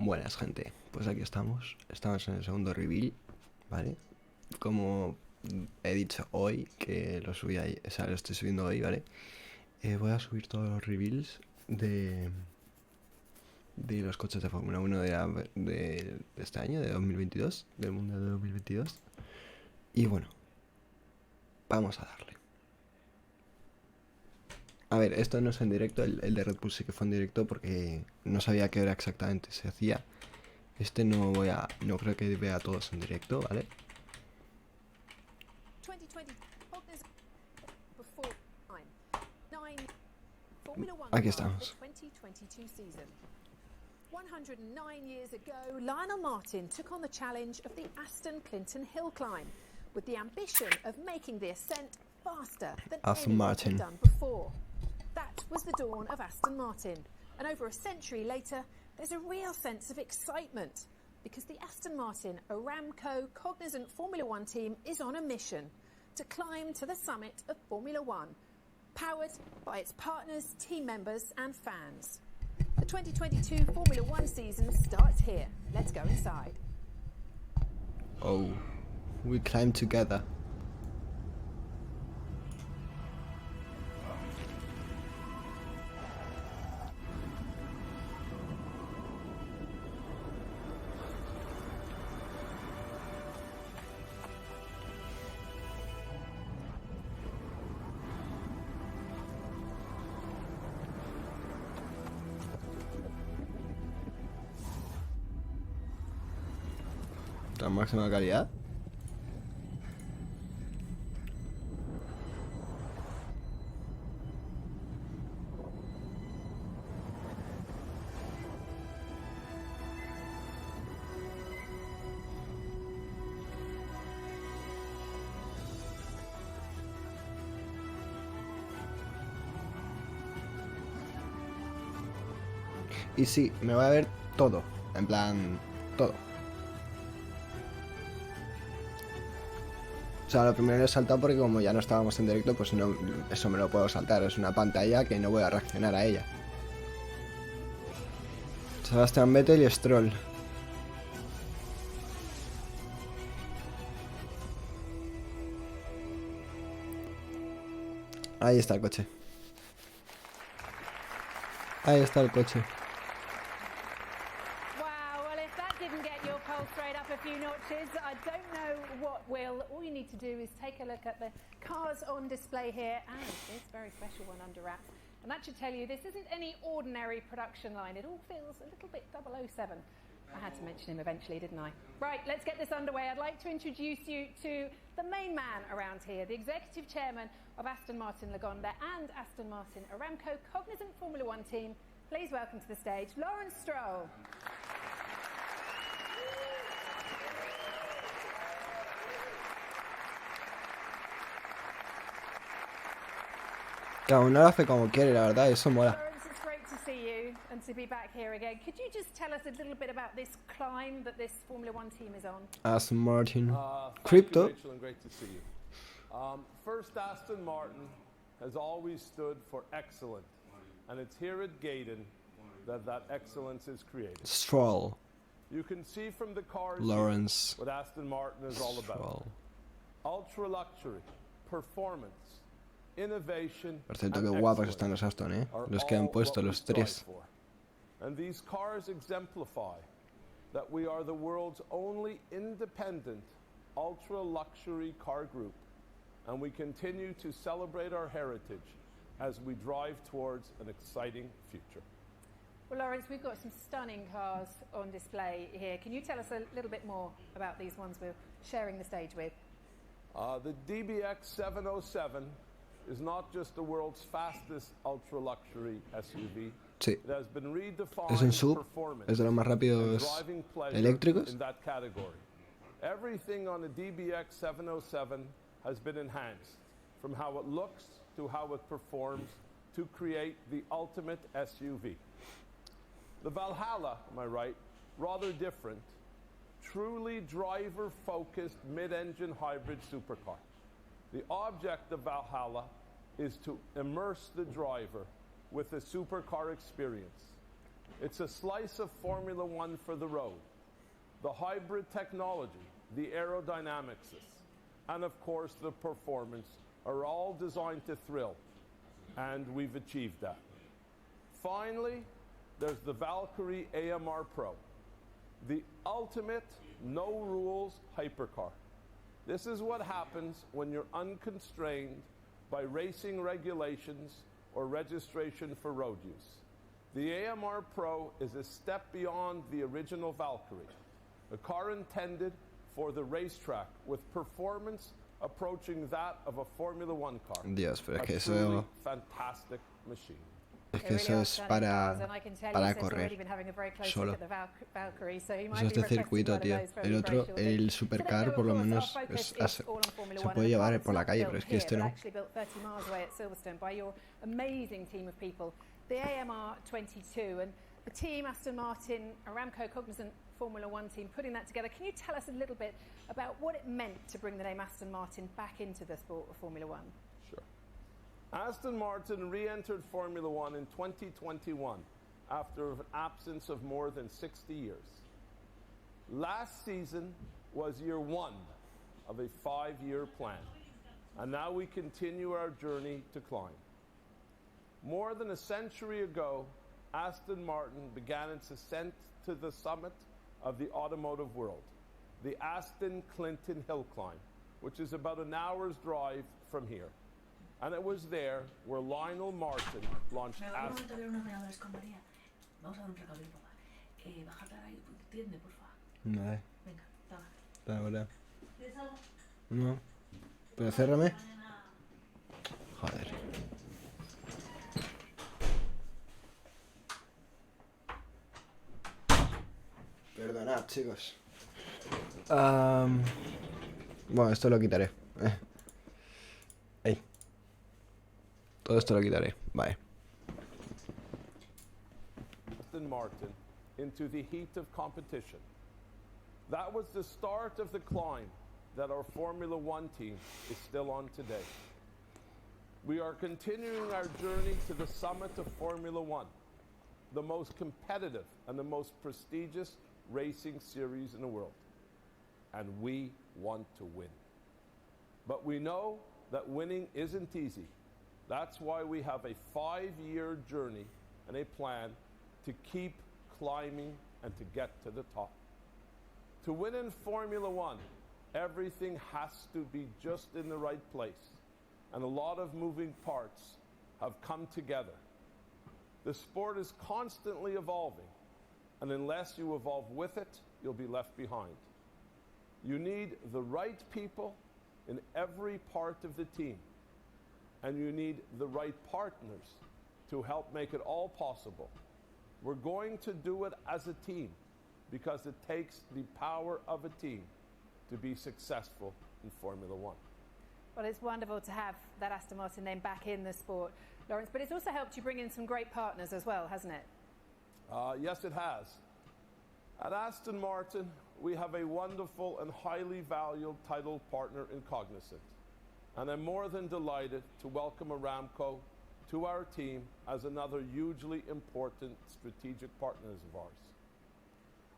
Buenas, gente. Pues aquí estamos. Estamos en el segundo reveal, ¿vale? Como he dicho hoy, que lo subí ahí, o sea, lo estoy subiendo hoy, ¿vale? Voy a subir todos los reveals de los coches de Fórmula 1 de este año, de 2022, del Mundial de 2022. Y bueno, vamos a darle. A ver, esto no es en directo, el de Red Bull sí que fue en directo porque no sabía qué hora exactamente se hacía. Este no creo que vea todos en directo, ¿vale? Aquí estamos. 109 years ago, Lionel Martin took on the challenge of the Aston Clinton Hill Climb with the ambition of making the ascent faster than anyone had done before. That was the dawn of Aston Martin, and over a century later, there's a real sense of excitement because the Aston Martin Aramco Cognizant Formula One team is on a mission to climb to the summit of Formula One, powered by its partners, team members and fans. The 2022 Formula One season starts here. Let's go inside. Oh, we climb together. La máxima calidad. Y sí, me voy a ver todo, en plan, todo. O sea, lo primero he saltado porque como ya no estábamos en directo, pues no, eso me lo puedo saltar. Es una pantalla que no voy a reaccionar a ella. Sebastián Vettel y Stroll. Ahí está el coche. Ahí está el coche. I don't know what will. All you need to do is take a look at the cars on display here and this very special one under wraps. And that should tell you this isn't any ordinary production line. It all feels a little bit 007. I had to mention him eventually, didn't I? Right, let's get this underway. I'd like to introduce you to the main man around here, the executive chairman of Aston Martin Lagonda and Aston Martin Aramco Cognizant Formula One team. Please welcome to the stage, Lawrence Stroll. Cada uno lo hace como quiere, la verdad, eso mola. Lawrence, it's great to see you and to be back here again. Could you just tell us a little bit about this climb that this Formula One team is on? Aston Martin. Crypto. Thank you, Rachel, and great to see you. First, Aston Martin has always stood for excellence, and it's here at Gaydon that excellence is created. Stroll. You can see from the cars Lawrence. what Aston Martin is all about. Stroll. Ultra luxury, performance, innovation. Por cierto, qué guapos están los Aston, ¿eh? Los que han puesto los tres. And these cars exemplify that we are the world's only independent ultra luxury car group, and we continue to celebrate our heritage as we drive towards an exciting future. Well, Lawrence, we've got some stunning cars on display here. Can you tell us a little bit more about these ones we're sharing the stage with? The DBX 707 is not just the world's fastest ultra luxury SUV. Sí. It has been redefined Es un sub, performance es de los más rápidos eléctricos. in that category. Everything on the DBX 707 has been enhanced, from how it looks to how it performs, to create the ultimate SUV. The Valhalla, am I right? Rather different. Truly driver-focused mid-engine hybrid supercar. The object of Valhalla is to immerse the driver with a supercar experience. It's a slice of Formula One for the road. The hybrid technology, the aerodynamics, and of course the performance are all designed to thrill, and we've achieved that. Finally, there's the Valkyrie AMR Pro, the ultimate no-rules hypercar. This is what happens when you're unconstrained by racing regulations or registration for road use. The AMR Pro is a step beyond the original Valkyrie, a car intended for the racetrack with performance approaching that of a Formula One car. Dios, pero es que truly fantastic machine. Es que eso es para correr solo. Eso es de circuito, tío. El otro, el supercar, por lo menos se puede llevar por la calle, pero es que este no. The AMR22 and the team, Aston Martin, Aramco, COGNIZANT Formula One team, putting that together. Can you tell us a little bit about what it meant to bring the name Aston Martin back into the sport of Formula One? Sure. Aston Martin re-entered Formula One in 2021 after an absence of more than 60 years. Last season was year one of a 5-year plan, and now we continue our journey to climb. More than a century ago, Aston Martin began its ascent to the summit of the automotive world, the Aston Clinton Hill Climb, which is about an hour's drive from here. And it was there where Lionel Martin launched Aston. Vale. Ahora. No. Pero cérrame. Joder. Perdonad, chicos. Bueno, esto lo quitaré. Ey. Todo esto lo quitaré. Vale. Aston Martin into the heat of competition. That was the start of the climb that our Formula One team is still on today. We are continuing our journey to the summit of Formula One, the most competitive and the most prestigious racing series in the world. And we want to win. But we know that winning isn't easy. That's why we have a 5-year journey and a plan to keep climbing and to get to the top. To win in Formula One, everything has to be just in the right place. And a lot of moving parts have come together. The sport is constantly evolving. And unless you evolve with it, you'll be left behind. You need the right people in every part of the team. And you need the right partners to help make it all possible. We're going to do it as a team because it takes the power of a team to be successful in Formula One. Well, it's wonderful to have that Aston Martin name back in the sport, Lawrence, but it's also helped you bring in some great partners as well, hasn't it? Yes, it has. At Aston Martin, we have a wonderful and highly valued title partner in COGNIZANT. And I'm more than delighted to welcome Aramco to our team as another hugely important strategic partner of ours.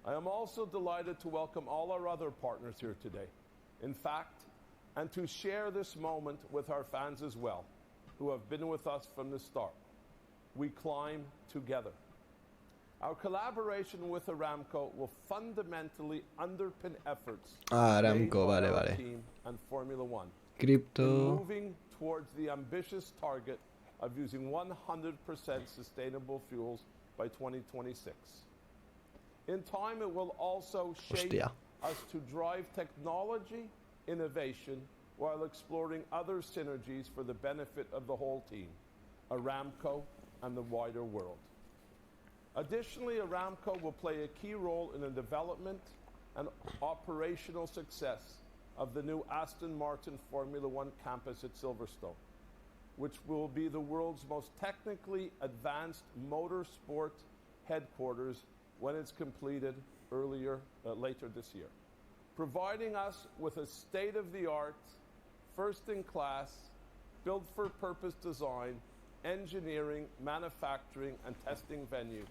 I am also delighted to welcome all our other partners here today. In fact, and to share this moment with our fans as well, who have been with us from the start. We climb together. Our collaboration with Aramco will fundamentally underpin efforts Aramco, made by our vale. team and Formula One Crypto. in moving towards the ambitious target of using 100% sustainable fuels by 2026. In time, it will also shape Hostia. us to drive technology innovation while exploring other synergies for the benefit of the whole team, Aramco and the wider world. Additionally, Aramco will play a key role in the development and operational success of the new Aston Martin Formula One campus at Silverstone, which will be the world's most technically advanced motorsport headquarters when it's completed later this year, providing us with a state-of-the-art, first-in-class, built-for-purpose design, engineering, manufacturing, and testing venue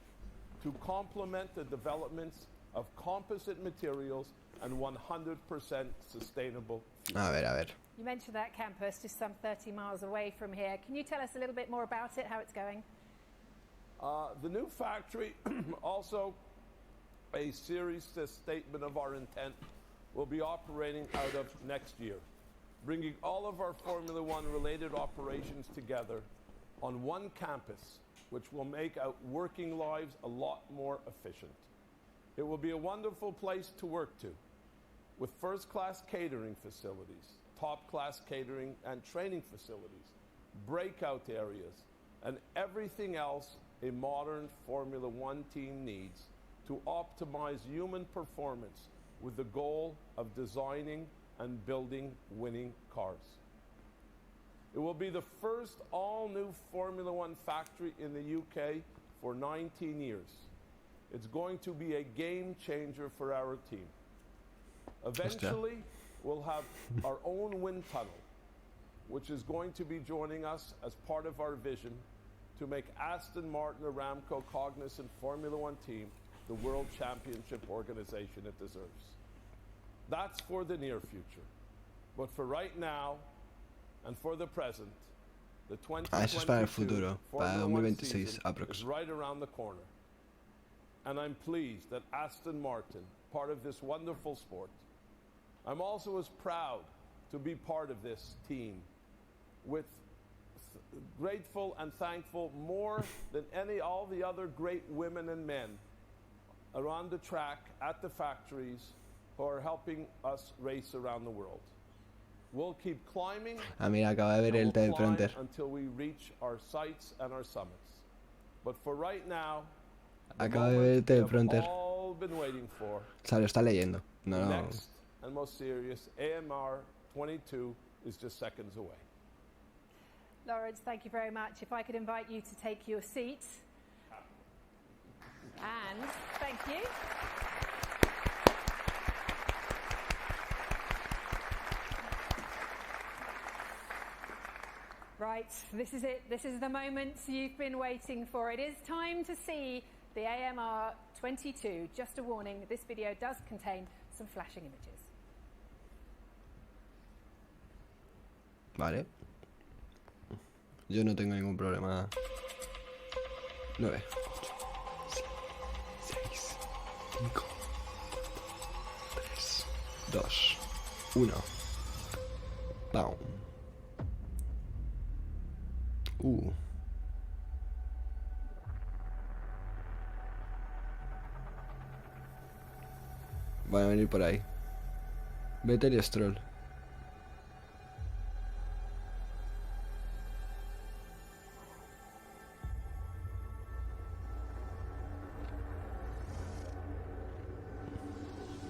to complement the developments of composite materials and 100% sustainable fuel. A ver. You mentioned that campus just some 30 miles away from here. Can you tell us a little bit more about it, how it's going? The new factory, also a series statement of our intent, will be operating out of next year, bringing all of our Formula One related operations together on one campus, which will make our working lives a lot more efficient. It will be a wonderful place to work to, with first-class catering facilities, top-class catering and training facilities, breakout areas, and everything else a modern Formula One team needs to optimize human performance with the goal of designing and building winning cars. It will be the first all-new Formula One factory in the UK for 19 years. It's going to be a game changer for our team. Eventually, we'll have our own wind tunnel, which is going to be joining us as part of our vision to make Aston Martin, Aramco, Cognizant Formula One team the World Championship organization it deserves. That's for the near future. But for right now, and for the present, the 2022 Formula One season is right around the corner. And I'm pleased that Aston Martin, part of this wonderful sport, I'm also as proud to be part of this team, with grateful and thankful more than all the other great women and men around the track, at the factories, who are helping us race around the world. We'll keep climbing until we reach our sights and our summits. But for right now, acaba de ver el teleprompter. All been waiting for. O sea, lo está leyendo. No, no. Next and most serious, AMR22 is just seconds away. Lawrence, thank you very much. If I could invite you to take your seat. And thank you. Right, this is it. This is the moment you've been waiting for. It is time to see the AMR22. Just a warning, this video does contain some flashing images. Vale. Yo no tengo ningún problema. 9, 6, 5, 3, 2, 1. ¡Pam! Van a venir por ahí. Vettel y Stroll.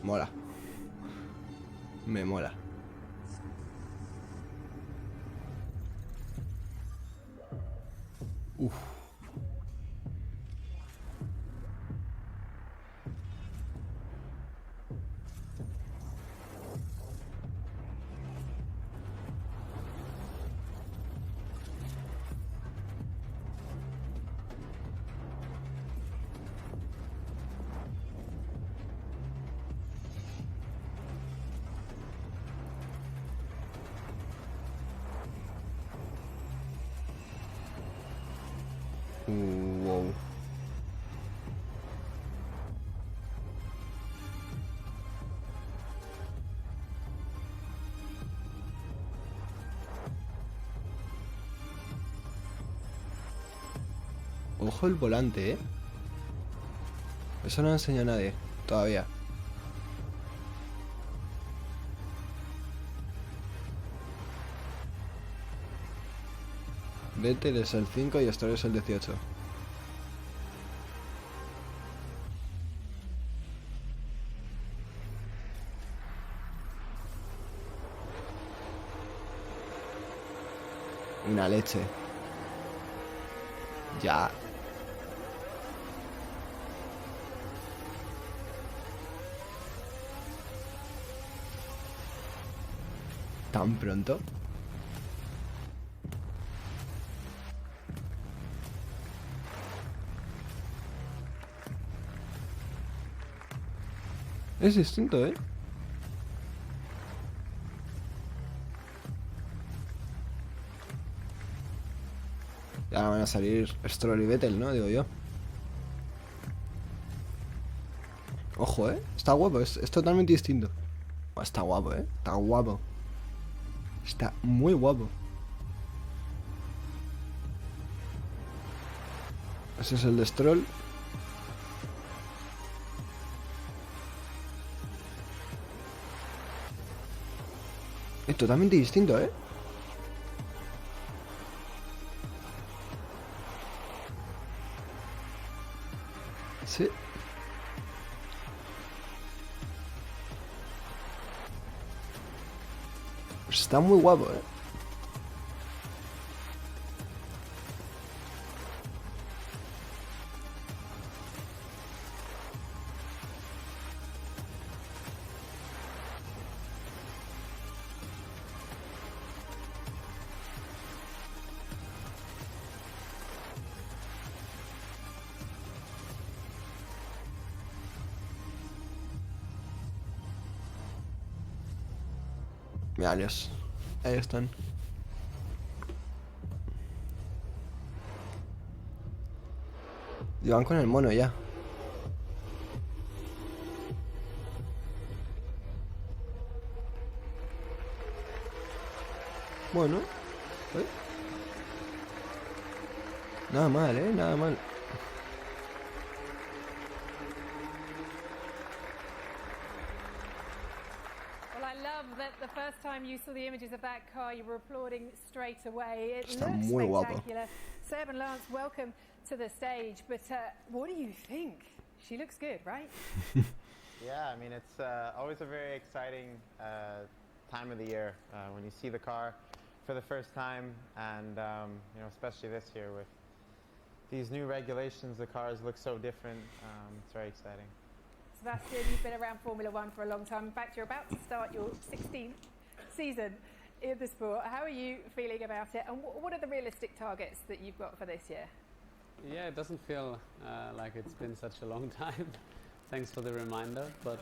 Mola. Me mola. Uf. Wow. Ojo el volante, ¿eh? Eso no enseña a nadie, todavía. Vettel es el 5 y Stroll es el 18. Una leche. Ya. ¿Tan pronto? Es distinto, ¿eh? Ya van a salir Stroll y Vettel, ¿no? Digo yo. Ojo, ¿eh? Está guapo, es totalmente distinto. Está guapo, ¿eh? Está guapo. Está muy guapo. Ese es el de Stroll. Es totalmente distinto, ¿eh? Sí. Está muy guapo, ¿eh? Mira, alias. Ahí están. Y van con el mono ya. Bueno. ¿Eh? Nada mal, ¿eh? Nada mal. Well, I love that the first time you saw the images of that car, you were applauding straight away. It Está looks muy guapo. spectacular. Seb and Lance, welcome to the stage. But what do you think? She looks good, right? Yeah, I mean, it's always a very exciting time of the year when you see the car for the first time, and you know, especially this year with these new regulations, the cars look so different. It's very exciting. Sebastian, you've been around Formula One for a long time. In fact, you're about to start your 16th season in the sport. How are you feeling about it, and what are the realistic targets that you've got for this year? Yeah, it doesn't feel like it's been such a long time. Thanks for the reminder, but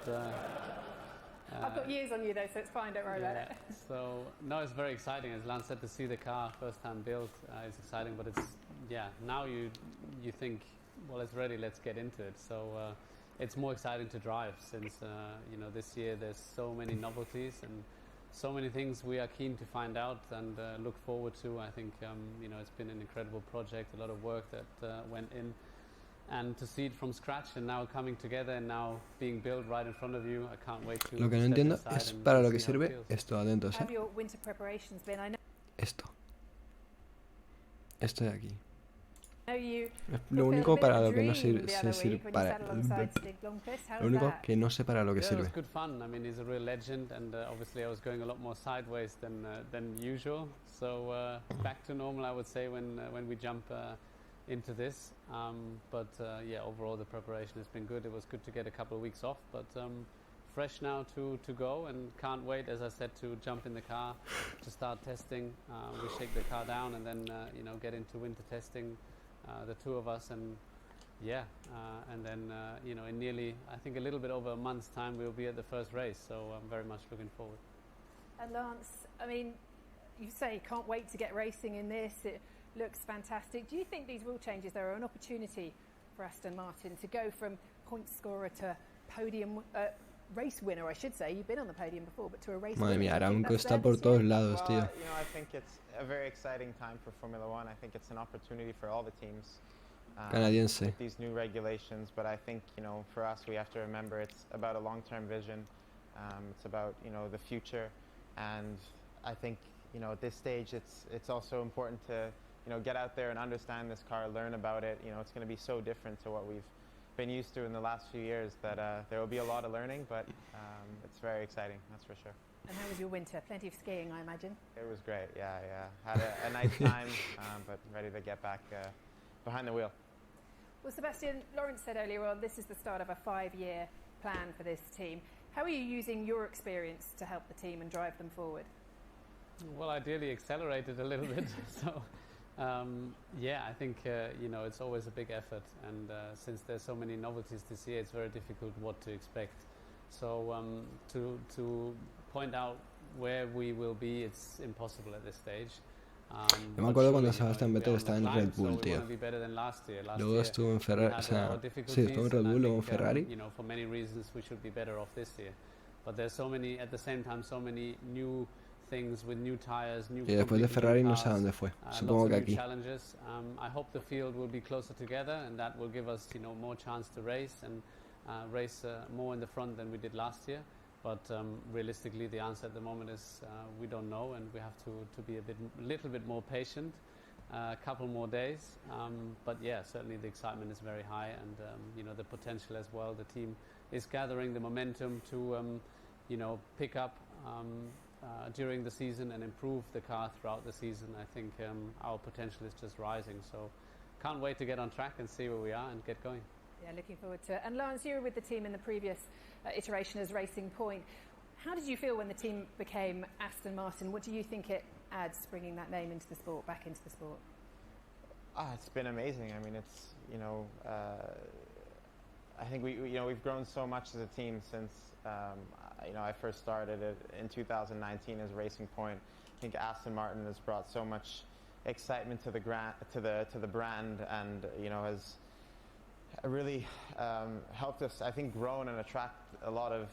I've got years on you though, so it's fine, don't worry about it. So no, it's very exciting. As Lance said, to see the car first time built is exciting, but it's now you think, well, it's ready, let's get into it. So it's more exciting to drive since you know, this year there's so many novelties and so many things we are keen to find out and look forward to. I think you know, it's been an incredible project, a lot of work that went in, and to see it from scratch and now coming together and now being built right in front of you, I can't wait to. Lo que no entiendo es para lo que sirve esto, atentos, Have your winter preparations been? I know Esto de aquí. you Es lo único para lo que no dream sirve, the other sirve week when you para. sat alongside Stig Blomqvist. How Lo was único that? que no sé para lo que Yeah, it sirve. was good fun. I mean, he's a real legend, and obviously I was going a lot more sideways than usual. So back to normal, I would say, when we jump into this. But yeah, overall the preparation has been good. It was good to get a couple of weeks off, but fresh now to go, and can't wait, as I said, to jump in the car to start testing. We shake the car down and then you know, get into winter testing, the two of us, and yeah, and then you know, in nearly, I think, a little bit over a month's time, we'll be at the first race. So I'm very much looking forward. And Lance, I mean, you say you can't wait to get racing in this. It looks fantastic. Do you think these rule changes are an opportunity for Aston Martin to go from point scorer to podium race winner, I should say? You've been on the podium before, but to a race Madre winner. mía, Do you think Aramco that's está there por this todos year? lados, Well, tío. you know, I think it's a very exciting time for Formula One. I think it's an opportunity for all the teams. Canadiense. With these new regulations, but I think, you know, for us, we have to remember it's about a long-term vision. It's about, you know, the future, and I think, you know, at this stage, it's also important to, you know, get out there and understand this car, learn about it. You know, it's going to be so different to what we've been used to in the last few years that there will be a lot of learning, but it's very exciting, that's for sure. And how was your winter? Plenty of skiing, I imagine. It was great, yeah. Had a nice time, but ready to get back behind the wheel. Well, Sebastian, Lawrence said earlier on, this is the start of a 5-year plan for this team. How are you using your experience to help the team and drive them forward? Well, ideally accelerate it a little bit. So, yeah, I think, you know, it's always a big effort. And since there's so many novelties this year, it's very difficult what to expect. So to point out where we will be, it's impossible at this stage. Yo me acuerdo cuando Sebastian Vettel estaba en Red Bull, tío. Luego estuvo en Ferrari, o sea, sí, estuvo en Red Bull, luego en Ferrari. You know, for many reasons, we should be better off this year. But there's so many, at the same time, so many new things with new tires, new. Y después de Ferrari no sé a dónde fue. Supongo que aquí. Challenges. I hope the field will be closer together, and that will give us, you know, more chance to race and race more in the front than we did last year. But realistically, the answer at the moment is we don't know, and we have to be a little bit more patient, a couple more days. But yeah, certainly the excitement is very high, and you know, the potential as well. The team is gathering the momentum to you know, pick up during the season and improve the car throughout the season. I think our potential is just rising. So can't wait to get on track and see where we are and get going. Yeah, looking forward to it. And Lawrence, you were with the team in the previous iteration as Racing Point. How did you feel when the team became Aston Martin? What do you think it adds, bringing that name into the sport, back into the sport? It's been amazing. I mean, it's, you know, I think we've grown so much as a team since you know, I first started it in 2019 as Racing Point. I think Aston Martin has brought so much excitement to the brand, and you know, has really helped us, I think, grow and attract a lot of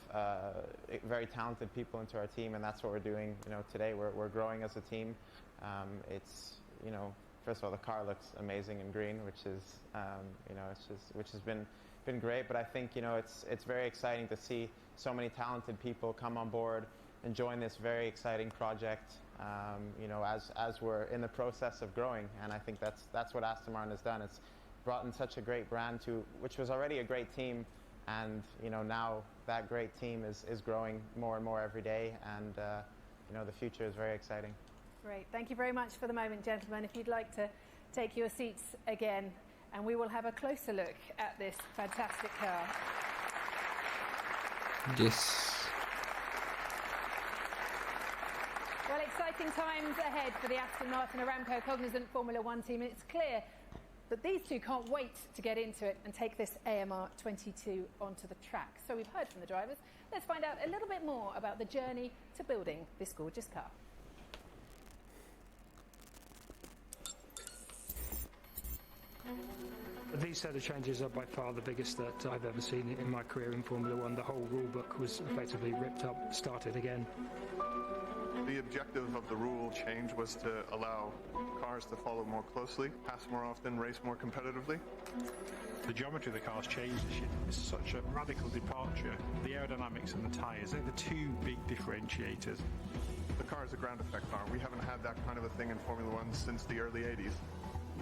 very talented people into our team, and that's what we're doing. You know, today we're growing as a team. It's, you know, first of all, the car looks amazing in green, which is you know, which has been great. But I think, you know, it's very exciting to see so many talented people come on board and join this very exciting project. You know, as we're in the process of growing, and I think that's what Aston Martin has done. It's brought in such a great brand to which was already a great team, and you know, now that great team is growing more and more every day, and you know, the future is very exciting. Great, thank you very much for the moment, gentlemen. If you'd like to take your seats again, and we will have a closer look at this fantastic car. Yes. Well, exciting times ahead for the Aston Martin Aramco Cognizant Formula One team. It's clear that these two can't wait to get into it and take this AMR22 onto the track. So we've heard from the drivers. Let's find out a little bit more about the journey to building this gorgeous car. These set of changes are by far the biggest that I've ever seen in my career in Formula One. The whole rule book was effectively ripped up, started again. The objective of the rule change was to allow cars to follow more closely, pass more often, race more competitively. The geometry of the car's changed this year. It's such a radical departure. The aerodynamics and the tyres, they're the two big differentiators. The car is a ground effect car. We haven't had that kind of a thing in Formula One since the early 80s.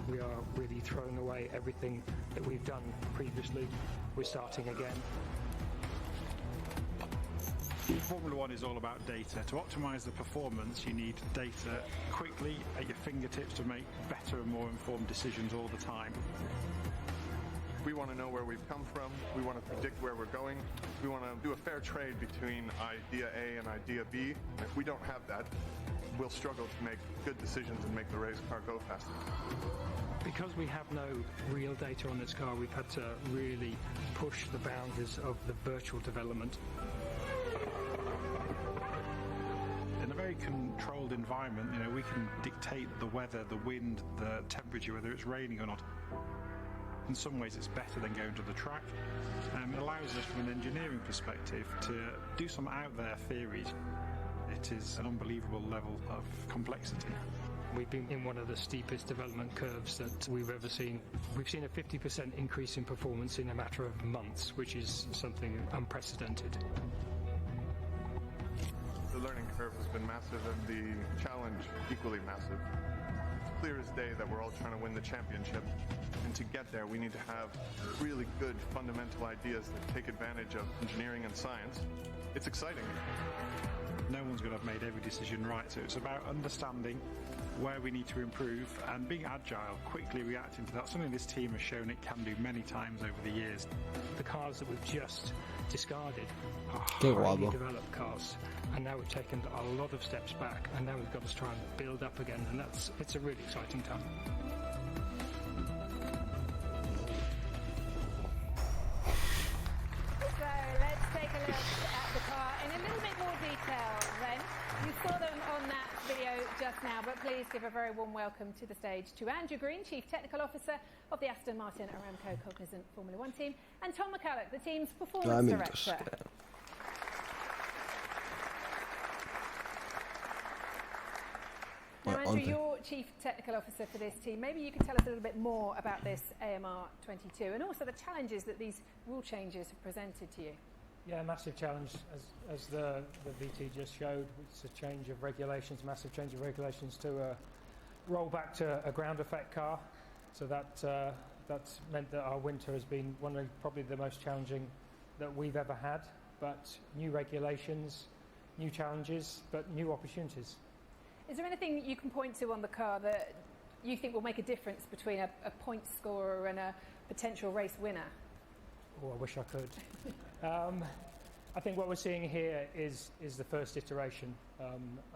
We are really throwing away everything that we've done previously. We're starting again. Formula One is all about data. To optimise the performance, you need data quickly at your fingertips to make better and more informed decisions all the time. We want to know where we've come from. We want to predict where we're going. We want to do a fair trade between idea A and idea B. If we don't have that, we'll struggle to make good decisions and make the race car go faster. Because we have no real data on this car, we've had to really push the boundaries of the virtual development. In a very controlled environment, you know, we can dictate the weather, the wind, the temperature, whether it's raining or not. In some ways it's better than going to the track. It allows us from an engineering perspective to do some out there theories. It is an unbelievable level of complexity. We've been in one of the steepest development curves that we've ever seen. We've seen a 50% increase in performance in a matter of months, which is something unprecedented. The learning curve has been massive and the challenge equally massive. It's clear as day that we're all trying to win the championship. And to get there, we need to have really good fundamental ideas that take advantage of engineering and science. It's exciting. No one's going to have made every decision right, so it's about understanding where we need to improve and being agile, quickly reacting to that. Something this team has shown it can do many times over the years. The cars that we've just discarded are Qué highly guapo. developed cars, and now we've taken a lot of steps back, and now we've got to try and build up again, and it's a really exciting time. So let's take a look saw them on that video just now, but please give a very warm welcome to the stage to Andrew Green, Chief Technical Officer of the Aston Martin Aramco Cognizant Formula One team, and Tom McCulloch, the team's Performance Director. Now, Andrew, you're Chief Technical Officer for this team. Maybe you could tell us a little bit more about this AMR22 and also the challenges that these rule changes have presented to you. Yeah, massive challenge, as the VT just showed. It's a change of regulations, massive change of regulations to roll back to a ground effect car. So that's meant that our winter has been one of probably the most challenging that we've ever had. But new regulations, new challenges, but new opportunities. Is there anything you can point to on the car that you think will make a difference between a point scorer and a potential race winner? Oh, I wish I could. I think what we're seeing here is the first iteration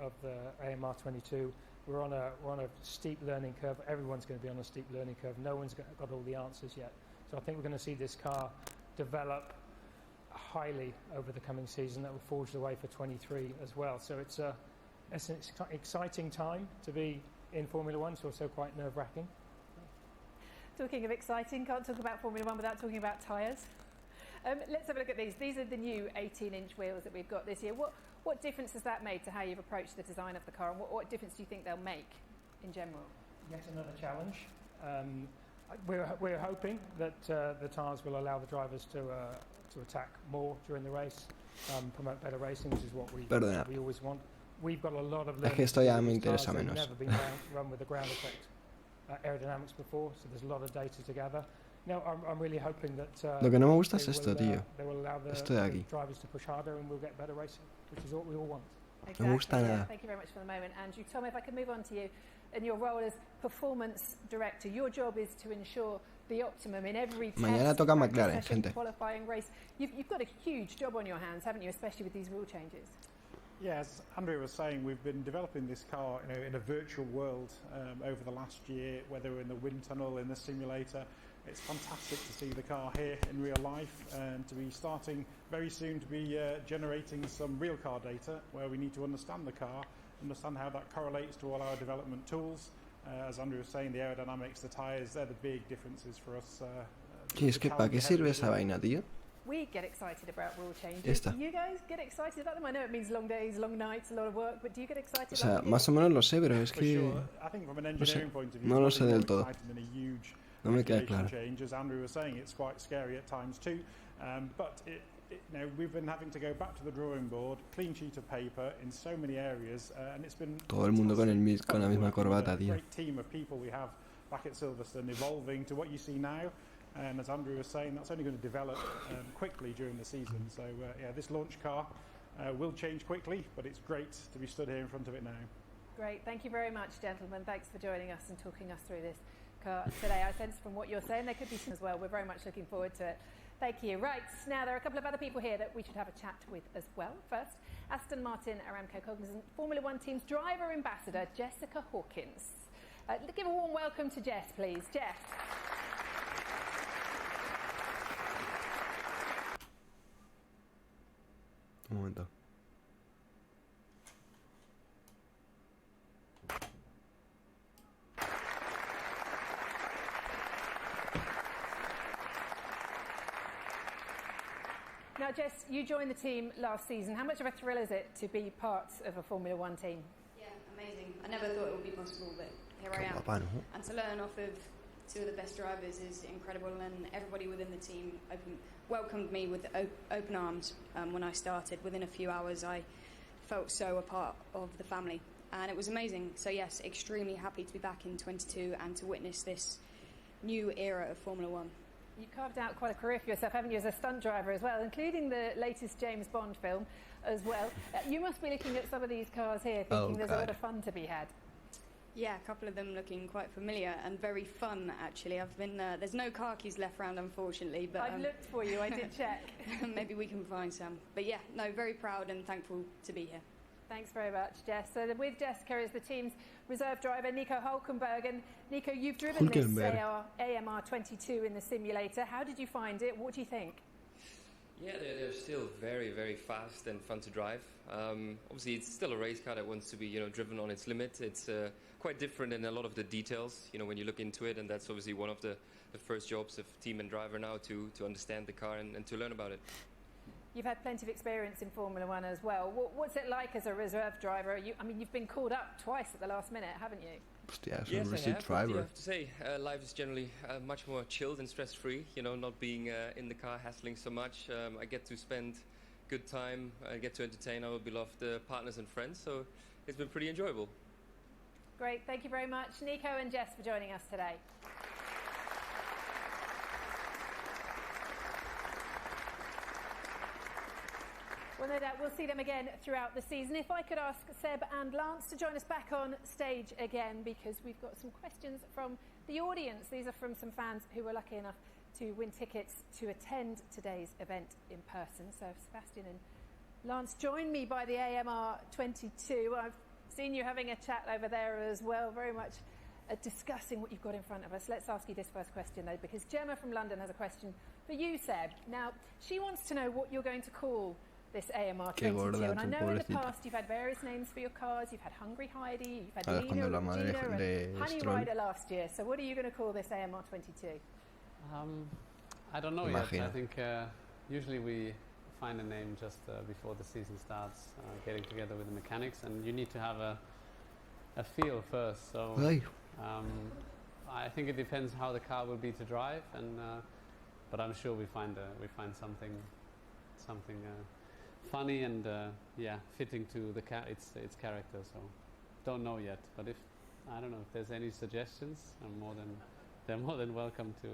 of the AMR22. We're on a steep learning curve. Everyone's going to be on a steep learning curve. No one's got all the answers yet. So I think we're going to see this car develop highly over the coming season. That will forge the way for 23 as well. So it's an exciting time to be in Formula One. It's also quite nerve-wracking. Talking of exciting, can't talk about Formula One without talking about tyres. Let's have a look at these. These are the new 18-inch wheels that we've got this year. What difference has that made to how you've approached the design of the car, and what difference do you think they'll make in general? Yet another challenge. We're hoping that the tyres will allow the drivers to attack more during the race, promote better racing, which is what we always want. We've got a lot of learning. Esto ya me interesa menos. Never been run with the ground effect aerodynamics before, so there's a lot of data to gather. No, I'm really hoping that lo que no me gusta es esto, tío. They will allow the drivers to push harder and we'll get better racing, which is what we all want. Exactly. No me gusta nada. Thank you very much for the moment, Andrew. Tom, if I could move on to you, in your role as Performance Director, your job is to ensure the optimum in every test, Mañana toca McLaren, gente. Qualifying race. You've got a huge job on your hands, haven't you, especially with these rule changes? Yeah, as Andrew was saying, we've been developing this car in a virtual world over the last year, whether in the wind tunnel, in the simulator. It's fantastic to see the car here in real life and to be starting very soon to be generating some real car data where we need to understand the car, understand how that correlates to all our development tools. As Andrew was saying, the aerodynamics, the tyres, they're the big differences for us. Es que ¿para qué sirve esa vaina, tío? We get excited about rule changes. Esta. Do you guys get excited about them? I know it means long days, long nights, a lot of work, but do you get excited? O sea, más o menos lo sé, pero es que no lo sé del todo. No me queda claro. Change, as Andrew was saying, it's quite scary at times too. But we've been having to go back to the drawing board, clean sheet of paper in so many areas, and it's been todo el mundo con la misma corbata, tío. Great team of people we have back at Silverstone, evolving to what you see now. And as Andrew was saying, that's only going to develop quickly during the season. So yeah, this launch car will change quickly, but it's great to be stood here in front of it now. Great, thank you very much, gentlemen. Thanks for joining us and talking us through this car today. I sense from what you're saying there could be some as well. We're very much looking forward to it. Thank you. Right, now there are a couple of other people here that we should have a chat with as well. First, Aston Martin Aramco Cognizant Formula One team's driver ambassador, Jessica Hawkins. Give a warm welcome to Jess, please. Jess. Un momento. Now, Jess, you joined the team last season. How much of a thrill is it to be part of a Formula One team? Yeah, amazing. I never thought it would be possible, but here I am. And to learn off of two of the best drivers is incredible, and everybody within the team welcomed me with open arms when I started. Within a few hours, I felt so a part of the family, and it was amazing. So yes, extremely happy to be back in 22 and to witness this new era of Formula One. You've carved out quite a career for yourself, haven't you, as a stunt driver as well, including the latest James Bond film as well. You must be looking at some of these cars here thinking there's a lot of fun to be had. Yeah, a couple of them looking quite familiar and very fun, actually. I've been there's no car keys left around, unfortunately, but I've looked for you. I did check. Maybe we can find some. But yeah, no, very proud and thankful to be here. Thanks very much, Jess. So with Jessica is the team's reserve driver, Nico Hulkenberg. And Nico, you've driven this AMR22 in the simulator. How did you find it? What do you think? Yeah, they're still very, very fast and fun to drive. Obviously, it's still a race car that wants to be, driven on its limit. It's quite different in a lot of the details, when you look into it, and that's obviously one of the first jobs of team and driver now to understand the car and to learn about it. You've had plenty of experience in Formula One as well. What's it like as a reserve driver? You've been called up twice at the last minute, haven't you? Yes, I have. I have to say, life is generally much more chilled and stress-free. Not being in the car hassling so much. I get to spend good time. I get to entertain our beloved partners and friends. So it's been pretty enjoyable. Great, thank you very much, Nico and Jess, for joining us today. Well, no doubt we'll see them again throughout the season. If I could ask Seb and Lance to join us back on stage again, because we've got some questions from the audience. These are from some fans who were lucky enough to win tickets to attend today's event in person. So Sebastian and Lance, join me by the AMR22. I've seen you having a chat over there as well, very much discussing what you've got in front of us. Let's ask you this first question, though, because Gemma from London has a question for you, Seb. Now, she wants to know what you're going to call this AMR22, and I know in the past you've had various names for your cars. You've had Hungry Heidi, you've had Nina, Regina, and Honey Rider last year. So what are you going to call this AMR22? I don't know yet. I think usually we find a name just before the season starts, getting together with the mechanics, and you need to have a feel first. So I think it depends how the car will be to drive, and but I'm sure we find something funny and fitting to its character. So don't know yet, but I don't know if there's any suggestions, they're more than welcome to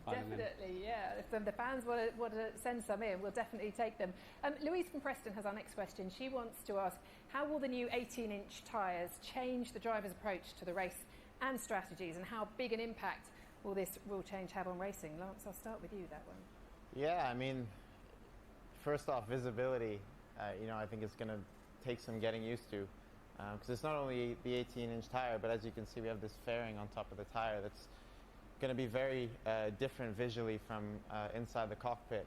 find them in. Definitely, yeah. If the fans want to send some in, we'll definitely take them. Louise from Preston has our next question. She wants to ask, how will the new 18-inch tyres change the driver's approach to the race and strategies, and how big an impact will this rule change have on racing? Lance, I'll start with you, that one. Yeah, I mean, first off, visibility, I think it's going to take some getting used to, because it's not only the 18-inch tire, but as you can see, we have this fairing on top of the tire that's going to be very different visually from inside the cockpit.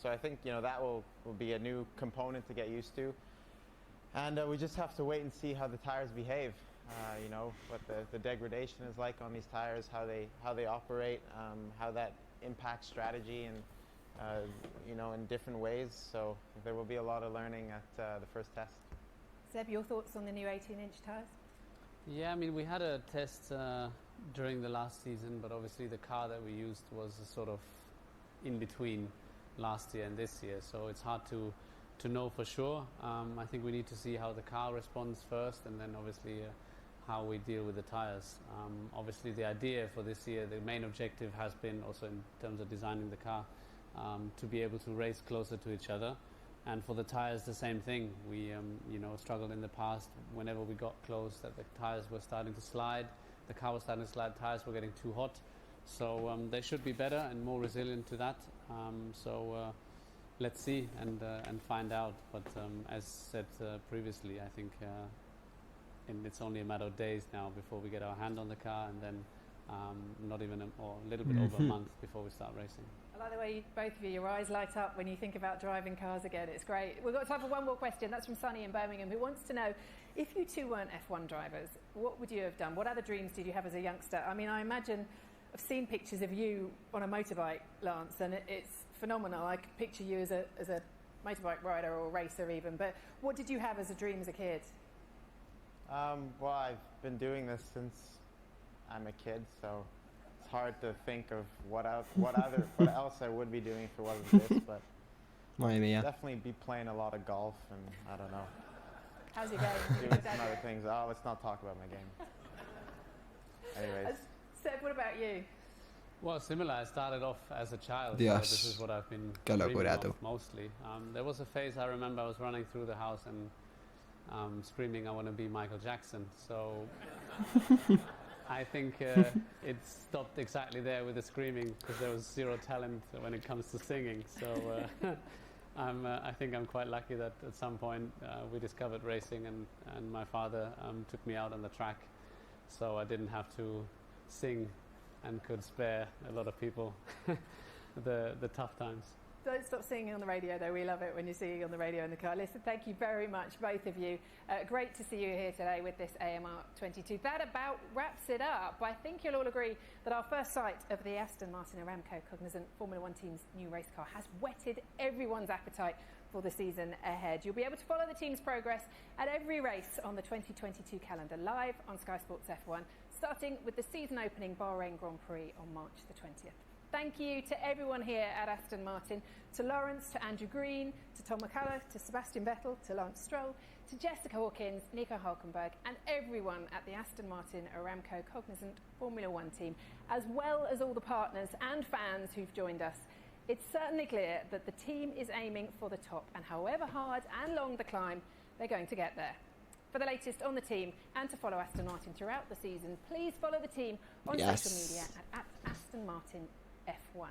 So I think that will be a new component to get used to, and we just have to wait and see how the tires behave. What the degradation is like on these tires, how they operate, how that impacts strategy, and in different ways. So there will be a lot of learning at the first test. Seb, your thoughts on the new 18-inch tyres? Yeah, I mean, we had a test during the last season, but obviously the car that we used was sort of in between last year and this year, so it's hard to know for sure. I think we need to see how the car responds first, and then obviously how we deal with the tires. Obviously the idea for this year, the main objective has been also in terms of designing the car, to be able to race closer to each other. And for the tires, the same thing. We struggled in the past whenever we got close that the tires were starting to slide, the car was starting to slide, tires were getting too hot. So they should be better and more resilient to that. So let's see and find out. But as said previously, I think it's only a matter of days now before we get our hand on the car, and then not even a little bit over a month before we start racing. I like the way both of you, your eyes light up when you think about driving cars again. It's great. We've got time for one more question. That's from Sunny in Birmingham, who wants to know, if you two weren't F1 drivers, what would you have done? What other dreams did you have as a youngster? I mean, I imagine I've seen pictures of you on a motorbike, Lance, and it's phenomenal. I could picture you as a motorbike rider or racer even. But what did you have as a dream as a kid? Well, I've been doing this since I'm a kid, so it's hard to think of what else I would be doing if it wasn't this, but definitely be playing a lot of golf, and I don't know. How's your game? Doing some other things. Oh, let's not talk about my game. Anyways. Seb, what about you? Well, similar. I started off as a child, Dios. so this is what I've been dreaming of mostly. There was a phase I remember I was running through the house and screaming, I want to be Michael Jackson. So I think it stopped exactly there with the screaming, because there was zero talent when it comes to singing. So I think I'm quite lucky that at some point we discovered racing, and my father took me out on the track, so I didn't have to sing and could spare a lot of people the tough times. Don't stop singing on the radio, though. We love it when you're singing on the radio in the car. Listen, thank you very much, both of you. Great to see you here today with this AMR22. That about wraps it up. I think you'll all agree that our first sight of the Aston Martin Aramco Cognizant Formula One team's new race car has whetted everyone's appetite for the season ahead. You'll be able to follow the team's progress at every race on the 2022 calendar, live on Sky Sports F1, starting with the season opening Bahrain Grand Prix on March the 20th. Thank you to everyone here at Aston Martin, to Lawrence, to Andrew Green, to Tom McCullough, to Sebastian Vettel, to Lance Stroll, to Jessica Hawkins, Nico Hulkenberg, and everyone at the Aston Martin Aramco Cognizant Formula One team, as well as all the partners and fans who've joined us. It's certainly clear that the team is aiming for the top, and however hard and long the climb, they're going to get there. For the latest on the team and to follow Aston Martin throughout the season, please follow the team on social media at Aston Martin F1.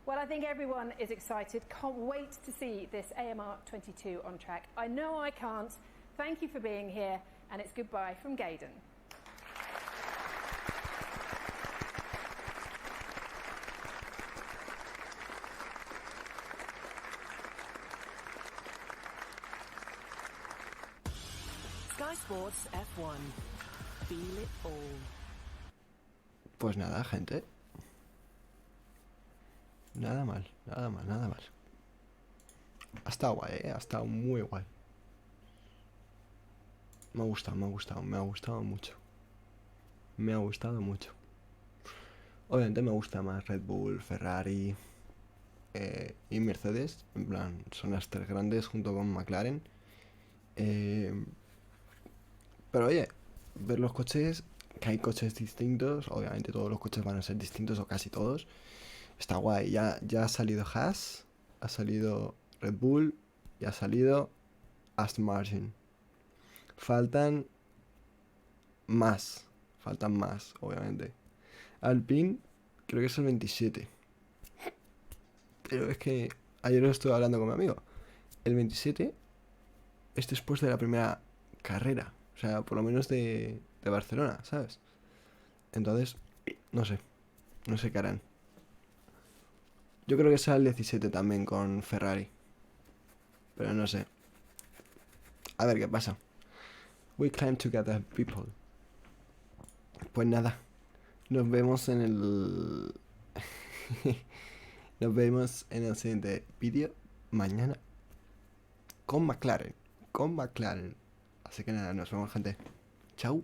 Well, I think everyone is excited. Can't wait to see this AMR22 on track. I know I can't. Thank you for being here, and it's goodbye from Gaydon. Sky Sports F1. Feel it all. Pues nada, gente. Nada mal, nada mal, nada mal. Ha estado guay, ha estado muy guay. Me ha gustado mucho. Me ha gustado mucho. Obviamente me gusta más Red Bull, Ferrari y Mercedes. En plan, son las tres grandes junto con McLaren. Pero oye, ver los coches, que hay coches distintos. Obviamente todos los coches van a ser distintos, o casi todos. Está guay, ya ha salido Haas, ha salido Red Bull y ha salido Aston Martin. Faltan más, obviamente. Alpine creo que es el 27. Pero es que ayer lo estuve hablando con mi amigo. El 27 es después de la primera carrera, o sea, por lo menos de Barcelona, ¿sabes? Entonces, no sé qué harán. Yo creo que será el 17 también con Ferrari. Pero no sé. A ver qué pasa. We climb together, people. Pues nada. Nos vemos en el... Nos vemos en el siguiente vídeo mañana. Con McLaren. Así que nada, nos vemos, gente. Chao.